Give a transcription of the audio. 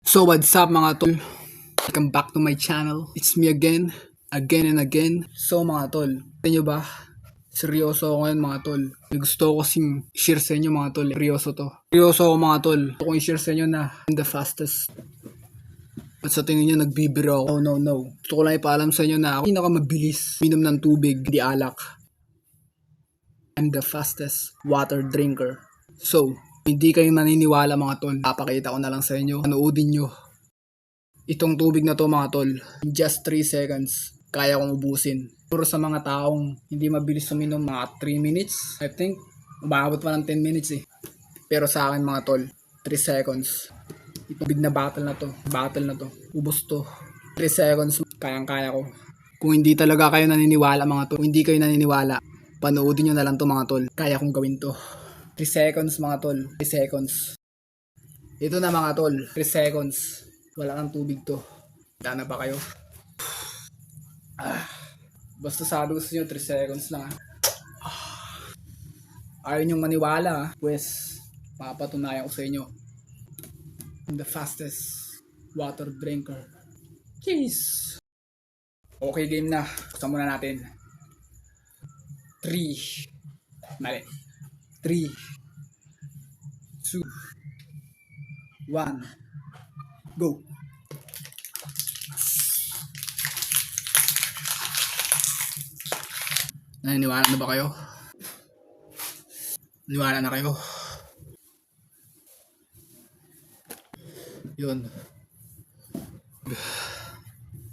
So what's up mga tol? Welcome back to my channel. It's me again and again. So mga tol, alam nyo ba? Seryoso ako ngayon mga tol. May gusto ko kasing share sa inyo mga tol. Seryoso to. Seryoso ako mga tol. Gusto ko i-share sa inyo na I'm the fastest. At sa tingin nyo nagbibiro ako. No. Gusto ko lang ipaalam sa inyo na ako pinakamabilis minom ng tubig, di alak. I'm the fastest water drinker. So, hindi kayo maniniwala mga tol. Papakita ko na lang sa inyo. Panoodin nyo. Itong tubig na to mga tol. In just 3 seconds, kaya kong ubusin. Pero sa mga taong hindi mabilis uminom, mga 3 minutes, I think, umabot pa ng 10 minutes eh. Pero sa akin mga tol, 3 seconds. Itong big na battle na to, ubos to. 3 seconds, kayang-kaya ko. Kung hindi talaga kayo naniniwala mga tol, kung hindi kayo naniniwala, panoodin nyo na lang to mga tol. Kaya kong gawin to. 3 seconds mga tol, 3 seconds. Ito na mga tol, 3 seconds. Wala kang tubig to. Handa na ba kayo? Basta sabi ko sa inyo, 3 seconds lang Ayaw nyong maniwala pues papatunayan ko sa inyo. I'm the fastest water drinker. Jeez. Okay, game na. Buksan muna natin. 3 3 2 1 Go. Naniniwala na ba kayo? Niwala na kayo? Yun.